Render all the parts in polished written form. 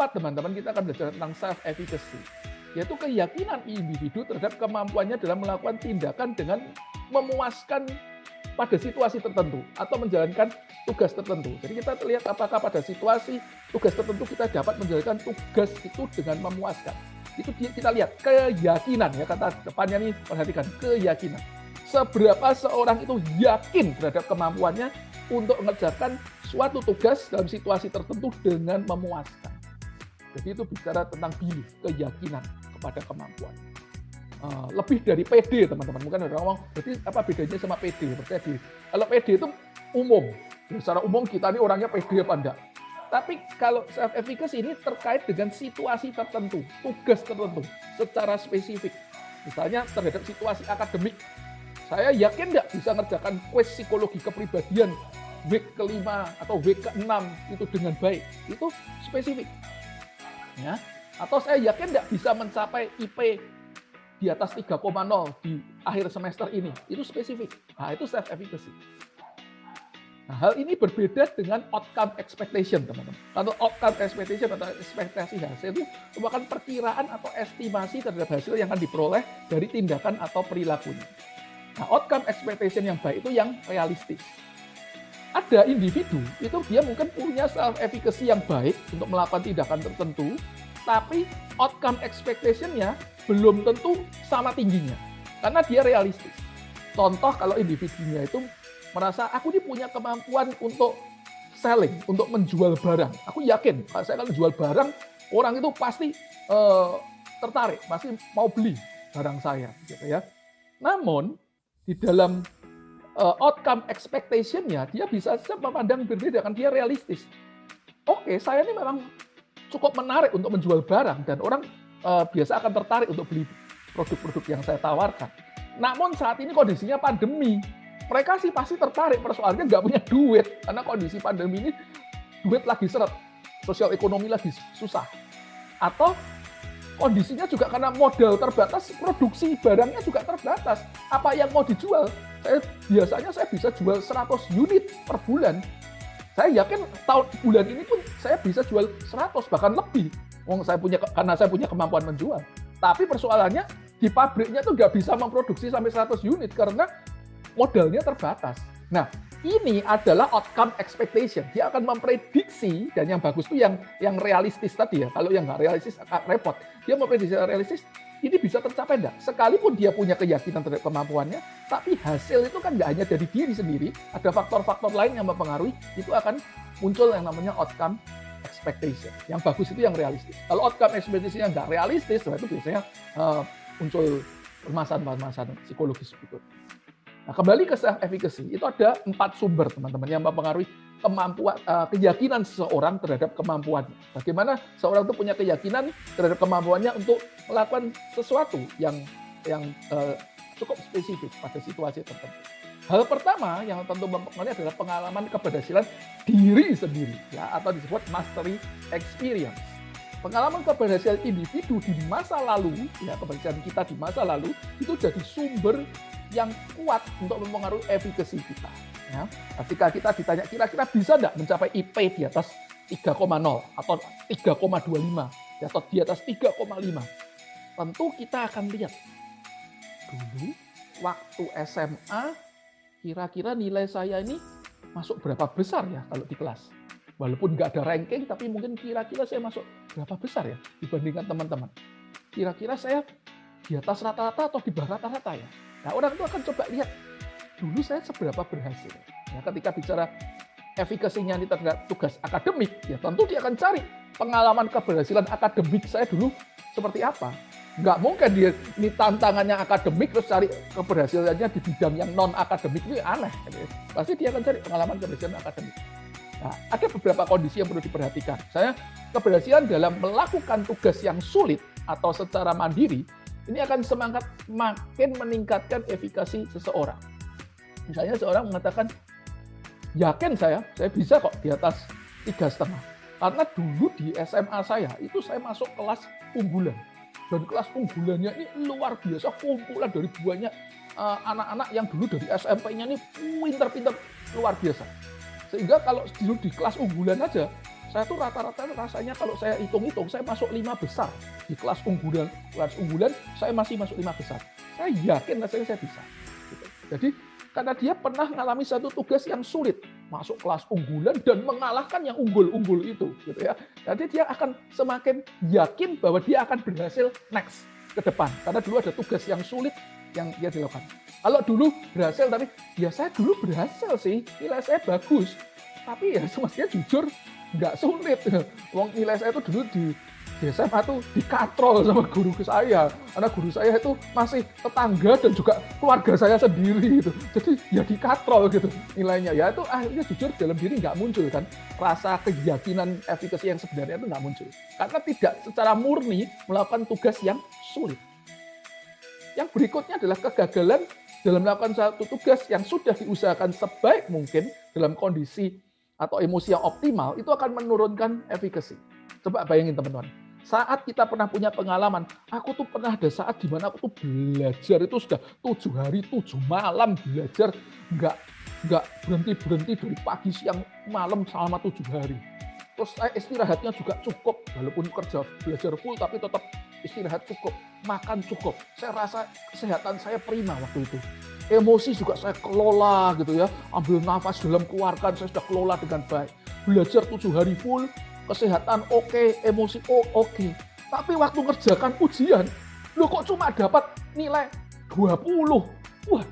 keempat, teman-teman, kita akan belajar tentang self-efficacy, yaitu keyakinan individu terhadap kemampuannya dalam melakukan tindakan dengan memuaskan pada situasi tertentu atau menjalankan tugas tertentu. Jadi kita lihat apakah pada situasi tugas tertentu kita dapat menjalankan tugas itu dengan memuaskan. Itu kita lihat keyakinan, ya, kata depannya nih, perhatikan keyakinan. Seberapa seorang itu yakin terhadap kemampuannya untuk mengerjakan suatu tugas dalam situasi tertentu dengan memuaskan. Jadi itu bicara tentang belief, keyakinan kepada kemampuan. Lebih dari PD, teman-teman. Mungkin ada orang ngomong, jadi apa bedanya sama PD? Percaya. Kalau PD itu umum. Secara umum kita ini orangnya PD apa enggak. Tapi kalau self-efficacy ini terkait dengan situasi tertentu, tugas tertentu, secara spesifik. Misalnya terhadap situasi akademik. Saya yakin enggak bisa ngerjakan kuis psikologi kepribadian week ke-5 atau week ke-6 itu dengan baik. Itu spesifik. Ya. Atau saya yakin enggak bisa mencapai IP di atas 3,0 di akhir semester ini. Itu spesifik. Nah, itu self-efficacy. Nah, hal ini berbeda dengan outcome expectation, teman-teman. Kalau outcome expectation atau ekspektasi hasil itu merupakan perkiraan atau estimasi terhadap hasil yang akan diperoleh dari tindakan atau perilakunya. Nah, outcome expectation yang baik itu yang realistis. Ada individu, itu dia mungkin punya self-efficacy yang baik untuk melakukan tindakan tertentu, tapi outcome expectation-nya belum tentu sama tingginya, karena dia realistis. Contoh kalau individunya itu merasa, aku ini punya kemampuan untuk selling, untuk menjual barang. Aku yakin, saya kalau jual barang, orang itu pasti tertarik, pasti mau beli barang saya. Gitu ya. Namun, di dalam outcome expectation-nya, dia bisa memandang berbeda, kan dia realistis. Oke, saya ini memang cukup menarik untuk menjual barang, dan orang biasa akan tertarik untuk beli produk-produk yang saya tawarkan. Namun saat ini kondisinya pandemi. Mereka sih pasti tertarik, persoalannya nggak punya duit. Karena kondisi pandemi ini, duit lagi seret. Sosial ekonomi lagi susah. Atau kondisinya juga karena modal terbatas, produksi barangnya juga terbatas. Apa yang mau dijual? Biasanya saya bisa jual 100 unit per bulan. Saya yakin bulan ini pun saya bisa jual 100, bahkan lebih. Karena saya punya kemampuan menjual. Tapi persoalannya di pabriknya tuh nggak bisa memproduksi sampai 100 unit karena modalnya terbatas. Nah, ini adalah outcome expectation. Dia akan memprediksi, dan yang bagus tuh yang realistis tadi ya. Kalau yang nggak realistis agak repot. Dia memprediksi realistis, ini bisa tercapai enggak? Sekalipun dia punya keyakinan terhadap kemampuannya, tapi hasil itu kan nggak hanya dari diri sendiri, ada faktor-faktor lain yang mempengaruhi, itu akan muncul yang namanya outcome expectation. Yang bagus itu yang realistis. Kalau outcome expectation yang nggak realistis, itu biasanya muncul permasalahan-permasalahan psikologis berikut. Nah, kembali ke self-efficacy, itu ada 4 sumber, teman-teman, yang mempengaruhi keyakinan seseorang terhadap kemampuannya. Bagaimana seorang itu punya keyakinan terhadap kemampuannya untuk melakukan sesuatu yang cukup spesifik pada situasi tertentu. Hal pertama yang tentu mempengaruhi adalah pengalaman keberhasilan diri sendiri, ya, atau disebut mastery experience. Pengalaman keberhasilan individu di masa lalu, ya, keberhasilan kita di masa lalu, itu jadi sumber yang kuat untuk mempengaruhi efficacy kita. Ya. Ketika kita ditanya kira-kira bisa nggak mencapai IP di atas 3,0 atau 3,25 atau di atas 3,5, tentu kita akan lihat dulu waktu SMA kira-kira nilai saya ini masuk berapa besar ya kalau di kelas. Walaupun nggak ada ranking, tapi mungkin kira-kira saya masuk berapa besar ya dibandingkan teman-teman. Kira-kira saya di atas rata-rata atau di bawah rata-rata ya. Nah, orang itu akan coba lihat, dulu saya seberapa berhasil. Ya, ketika bicara efikasinya ini terhadap tugas akademik, ya tentu dia akan cari pengalaman keberhasilan akademik saya dulu seperti apa. Nggak mungkin dia ini tantangannya akademik terus cari keberhasilannya di bidang yang non-akademik, itu aneh. Pasti dia akan cari pengalaman keberhasilan akademik. Nah, ada beberapa kondisi yang perlu diperhatikan. Saya keberhasilan dalam melakukan tugas yang sulit atau secara mandiri, ini akan makin meningkatkan efikasi seseorang. Misalnya seorang mengatakan, yakin saya bisa kok di atas 3,5. Karena dulu di SMA saya, itu saya masuk kelas unggulan. Dan kelas unggulannya ini luar biasa, kumpulan dari banyak anak-anak yang dulu dari SMP-nya ini pinter-pinter luar biasa. Sehingga kalau dulu di kelas unggulan aja, Saya tuh rata-rata rasanya kalau saya hitung-hitung, saya masuk 5 besar. Di kelas unggulan saya masih masuk 5 besar. Saya yakin rasanya saya bisa. Gitu. Jadi karena dia pernah mengalami satu tugas yang sulit, masuk kelas unggulan dan mengalahkan yang unggul-unggul itu, gitu ya. Jadi dia akan semakin yakin bahwa dia akan berhasil next ke depan. Karena dulu ada tugas yang sulit yang dia dilakukan. Kalau dulu berhasil, tapi ya saya dulu berhasil sih, nilai saya bagus. Tapi ya semestinya jujur nggak sulit. Wong nilai saya itu dulu di SMA tuh dikatrol sama guru saya. Karena guru saya itu masih tetangga dan juga keluarga saya sendiri gitu. Jadi ya dikatrol gitu nilainya. Ya itu akhirnya jujur dalam diri nggak muncul kan. Rasa keyakinan efikasi yang sebenarnya itu nggak muncul. Karena tidak secara murni melakukan tugas yang sulit. Yang berikutnya adalah kegagalan dalam melakukan satu tugas yang sudah diusahakan sebaik mungkin dalam kondisi atau emosi yang optimal, itu akan menurunkan efikasi. Coba bayangin teman-teman, saat kita pernah punya pengalaman, aku tuh pernah ada saat di mana aku tuh belajar itu sudah 7 hari 7 malam belajar, nggak berhenti dari pagi siang malam selama 7 hari. Terus saya istirahatnya juga cukup, walaupun kerja belajar full tapi tetap istirahat cukup, makan cukup. Saya rasa kesehatan saya prima waktu itu. Emosi juga saya kelola gitu ya, ambil nafas dalam, keluarkan, saya sudah kelola dengan baik. Belajar 7 hari full, kesehatan oke, emosi oke. Tapi waktu ngerjakan ujian, loh kok cuma dapat nilai 20? Wah,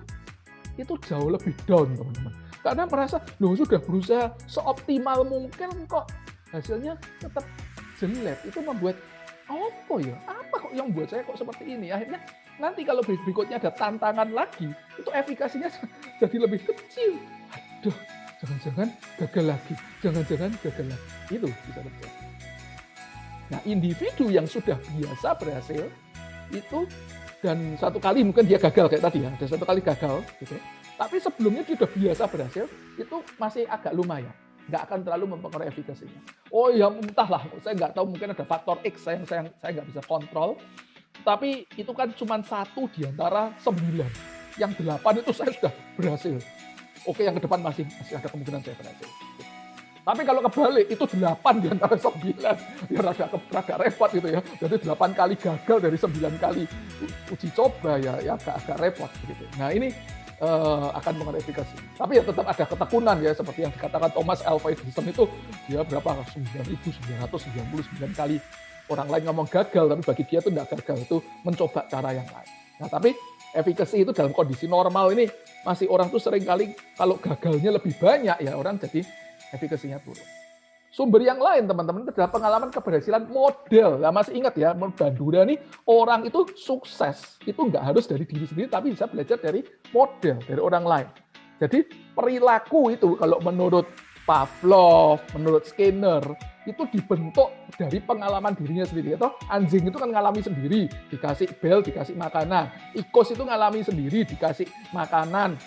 itu jauh lebih down teman-teman. Karena merasa, loh sudah berusaha seoptimal mungkin kok hasilnya tetap jelek. Itu membuat, apa kok yang buat saya kok seperti ini? Akhirnya nanti kalau berikutnya ada tantangan lagi, itu efikasinya jadi lebih kecil. Aduh, jangan-jangan gagal lagi. Jangan-jangan gagal lagi. Itu bisa terjadi. Nah, individu yang sudah biasa berhasil, itu dan satu kali mungkin dia gagal kayak tadi ya, ada satu kali gagal gitu. Tapi sebelumnya dia sudah biasa berhasil, itu masih agak lumayan. Nggak akan terlalu mempengaruhi efikasinya. Oh ya entahlah, saya nggak tahu, mungkin ada faktor X saya nggak bisa kontrol. Tapi itu kan cuma 1 di antara 9. Yang 8 itu saya sudah berhasil. Oke, yang ke depan masih ada kemungkinan saya berhasil. Tapi kalau kebalik, itu 8 di antara 9. Ya rada repot gitu ya. Jadi 8 kali gagal dari 9 kali uji coba ya agak repot gitu. Nah ini akan mengenai efikasi. Tapi ya tetap ada ketekunan ya, seperti yang dikatakan Thomas Alva Edison itu, dia berapa 9.999 kali orang lain ngomong gagal, tapi bagi dia itu tidak gagal, itu mencoba cara yang lain. Nah tapi efikasi itu dalam kondisi normal ini, masih orang tuh sering kali kalau gagalnya lebih banyak ya orang jadi efikasinya turun. Sumber yang lain teman-teman itu adalah pengalaman keberhasilan model. Nah, masih ingat ya, Bandura nih orang itu sukses itu nggak harus dari diri sendiri, tapi bisa belajar dari model, dari orang lain. Jadi perilaku itu kalau menurut Pavlov, menurut Skinner, itu dibentuk dari pengalaman dirinya sendiri. Atau anjing itu kan ngalami sendiri, dikasih bel, dikasih makanan. Tikus itu ngalami sendiri, dikasih makanan,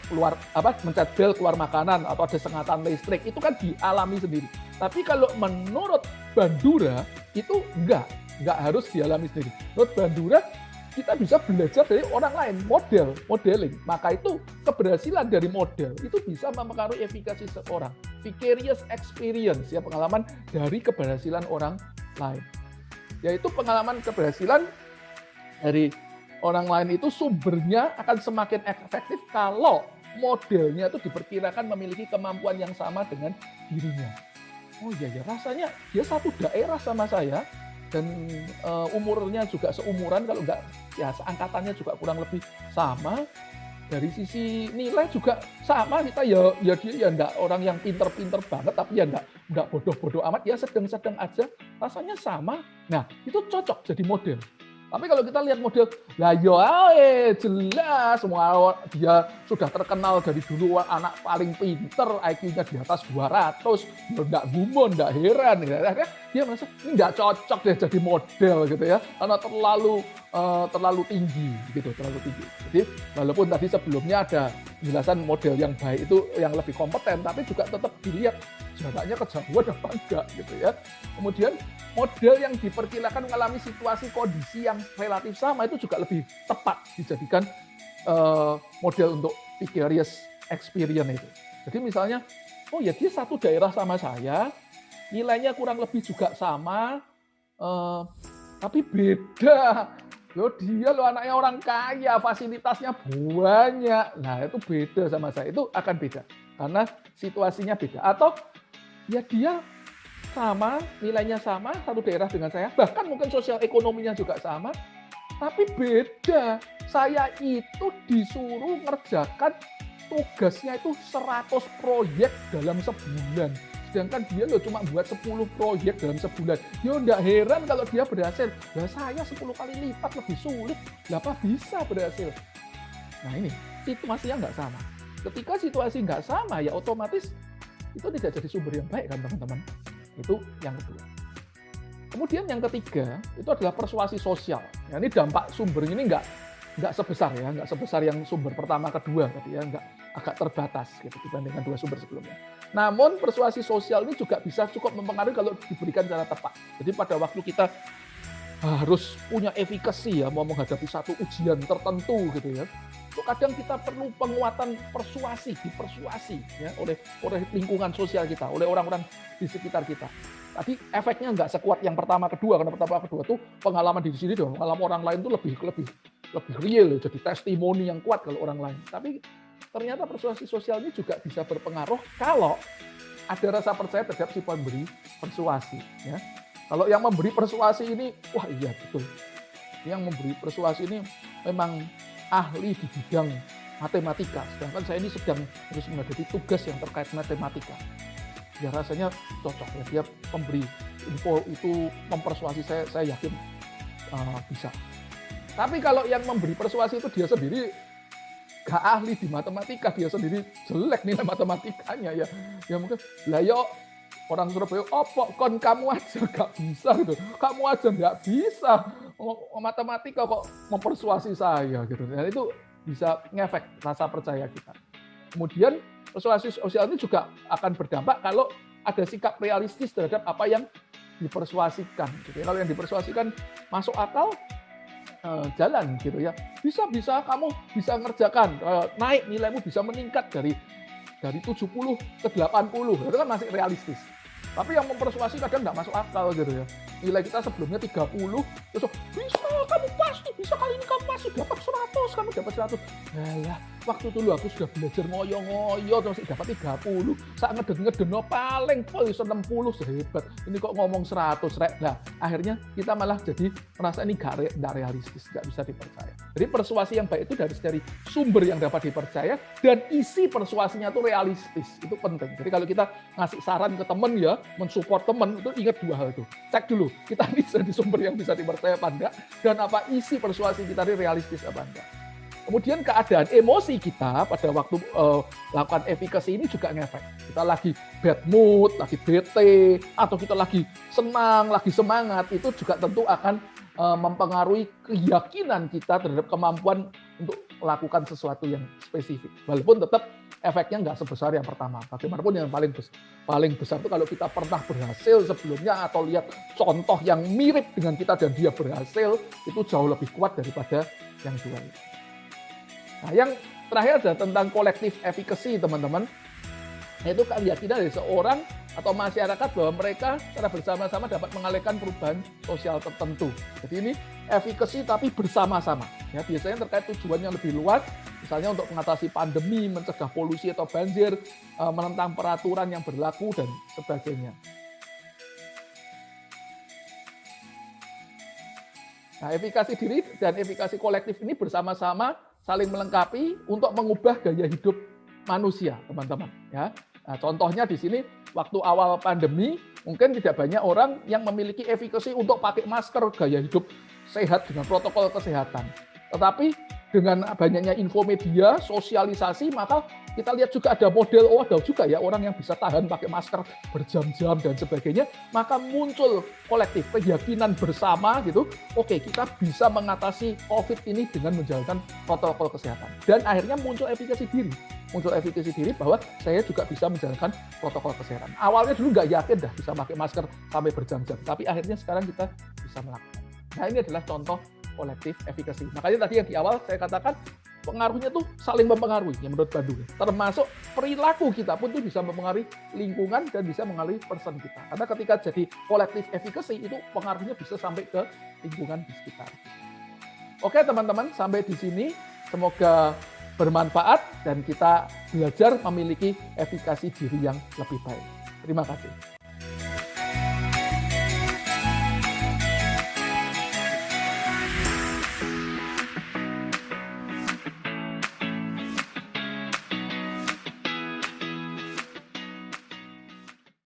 keluar mencet bel keluar makanan atau ada sengatan listrik, itu kan dialami sendiri. Tapi kalau menurut Bandura itu enggak harus dialami sendiri. Menurut Bandura kita bisa belajar dari orang lain, modeling. Maka itu keberhasilan dari model itu bisa mempengaruhi efikasi seorang. Vicarious experience ya, pengalaman dari keberhasilan orang lain. Yaitu pengalaman keberhasilan dari orang lain itu sumbernya akan semakin efektif kalau modelnya itu diperkirakan memiliki kemampuan yang sama dengan dirinya. Oh iya ya, rasanya dia satu daerah sama saya dan umurnya juga seumuran, kalau enggak ya seangkatannya juga kurang lebih sama. Dari sisi nilai juga sama, kita ya dia ya enggak orang yang pinter-pinter banget, tapi ya enggak bodoh-bodoh amat, ya sedang-sedang aja, rasanya sama. Nah, itu cocok jadi model. Tapi kalau kita lihat model, lah jelas semua dia sudah terkenal dari dulu anak paling pinter, IQ-nya di atas 200, enggak gumun, enggak heran. Dia merasa ini enggak cocok deh jadi model gitu ya, karena terlalu tinggi gitu, terlalu tinggi. Jadi walaupun tadi sebelumnya ada penjelasan model yang baik itu yang lebih kompeten, tapi juga tetap dilihat jaraknya kejauhan apa enggak gitu ya. Kemudian model yang diperkirakan mengalami situasi kondisi yang relatif sama itu juga lebih tepat dijadikan model untuk vicarious experience itu. Jadi misalnya, oh ya dia satu daerah sama saya, nilainya kurang lebih juga sama, tapi beda. Dia anaknya orang kaya, fasilitasnya banyak. Nah, itu beda sama saya. Itu akan beda karena situasinya beda. Atau ya dia sama, nilainya sama, satu daerah dengan saya, bahkan mungkin sosial ekonominya juga sama, tapi beda. Saya itu disuruh ngerjakan tugasnya itu 100 proyek dalam sebulan. Sedangkan dia cuma buat 10 proyek dalam sebulan. Enggak heran kalau dia berhasil. Lah saya 10 kali lipat lebih sulit. Lah apa bisa berhasil? Nah ini, situasinya nggak sama. Ketika situasi nggak sama, ya otomatis itu tidak jadi sumber yang baik kan teman-teman. Itu yang kedua. Kemudian yang ketiga, itu adalah persuasi sosial. Ya, ini dampak sumber ini nggak sebesar ya, nggak sebesar yang sumber pertama kedua tadi ya, nggak, agak terbatas gitu dibandingkan dua sumber sebelumnya. Namun persuasi sosial ini juga bisa cukup mempengaruhi kalau diberikan secara tepat. Jadi pada waktu kita harus punya efikasi ya, mau menghadapi satu ujian tertentu gitu ya, itu kadang kita perlu penguatan dipersuasi ya oleh lingkungan sosial kita, oleh orang-orang di sekitar kita. Tadi efeknya nggak sekuat yang pertama kedua, karena pertama kedua tuh pengalaman di sini dong, pengalaman orang lain tuh lebih real, jadi testimoni yang kuat kalau orang lain. Tapi ternyata persuasi sosial ini juga bisa berpengaruh kalau ada rasa percaya terhadap si pemberi persuasi. Ya. Kalau yang memberi persuasi ini, wah iya betul. Yang memberi persuasi ini memang ahli di bidang matematika. Sedangkan saya ini sedang harus menghadapi tugas yang terkait matematika. Ya rasanya cocok ya. Dia pemberi info itu mempersuasi saya yakin bisa. Tapi kalau yang memberi persuasi itu dia sendiri gak ahli di matematika, dia sendiri jelek nilai matematikanya ya. Ya mungkin, lah yo orang Surabaya, opo kon kamu aja gak bisa gitu. Kamu aja gak bisa matematika kok mempersuasi saya gitu. Dan itu bisa ngefek rasa percaya kita. Kemudian persuasi sosial ini juga akan berdampak kalau ada sikap realistis terhadap apa yang dipersuasikan. Gitu. Kalau yang dipersuasikan masuk akal, jalan gitu ya, bisa kamu bisa ngerjakan, naik nilaimu bisa meningkat dari 70 ke 80, itu kan masih realistis. Tapi yang mempersuasi kadang nggak masuk akal gitu ya. Nilai kita sebelumnya 30, terus bisa kamu pasti bisa kali ini kamu pasti dapat 100, kamu dapat 100. Alah, waktu dulu aku sudah belajar ngoyo-ngoyo terus dapat 30, saat ngeden-ngeden paling bisa 60 sehebat. Ini kok ngomong 100 rek. Nah, akhirnya kita malah jadi merasa ini nggak realistis, nggak bisa dipercaya. Jadi persuasi yang baik itu dari sumber yang dapat dipercaya dan isi persuasinya itu realistis. Itu penting. Jadi kalau kita ngasih saran ke teman ya, mensupport teman, itu ingat dua hal itu. Cek dulu, kita ini jadi sumber yang bisa dipercaya apa enggak, dan apa isi persuasi kita ini realistis apa enggak. Kemudian keadaan emosi kita pada waktu lakukan efikasi ini juga ngefek. Kita lagi bad mood, lagi bete, atau kita lagi senang, lagi semangat, itu juga tentu akan mempengaruhi keyakinan kita terhadap kemampuan untuk melakukan sesuatu yang spesifik. Walaupun tetap efeknya nggak sebesar yang pertama. Bagaimanapun yang paling besar itu kalau kita pernah berhasil sebelumnya atau lihat contoh yang mirip dengan kita dan dia berhasil, itu jauh lebih kuat daripada yang dua itu. Nah, yang terakhir adalah tentang kolektif efficacy, teman-teman. Yaitu keyakinan dari seorang atau masyarakat bahwa mereka secara bersama-sama dapat mengalihkan perubahan sosial tertentu. Jadi ini efficacy tapi bersama-sama. Ya, biasanya terkait tujuan yang lebih luas, misalnya untuk mengatasi pandemi, mencegah polusi atau banjir, menentang peraturan yang berlaku, dan sebagainya. Nah, efikasi diri dan efikasi kolektif ini bersama-sama saling melengkapi untuk mengubah gaya hidup manusia, teman-teman. Ya, nah, contohnya di sini waktu awal pandemi mungkin tidak banyak orang yang memiliki efikasi untuk pakai masker, gaya hidup sehat dengan protokol kesehatan. Tetapi dengan banyaknya info media, sosialisasi, maka kita lihat juga ada model, ada juga ya orang yang bisa tahan pakai masker berjam-jam dan sebagainya, maka muncul kolektif, keyakinan bersama gitu, oke kita bisa mengatasi COVID ini dengan menjalankan protokol kesehatan. Dan akhirnya muncul efikasi diri bahwa saya juga bisa menjalankan protokol kesehatan. Awalnya dulu nggak yakin dah bisa pakai masker sampai berjam-jam, tapi akhirnya sekarang kita bisa melakukan. Nah ini adalah contoh kolektif efikasi. Makanya tadi yang di awal saya katakan pengaruhnya tuh saling mempengaruhi ya menurut Bandung. Termasuk perilaku kita pun itu bisa mempengaruhi lingkungan dan bisa mengaruhi person kita. Karena ketika jadi collective efficacy itu pengaruhnya bisa sampai ke lingkungan di sekitar. Oke teman-teman, sampai di sini semoga bermanfaat dan kita belajar memiliki efikasi diri yang lebih baik. Terima kasih.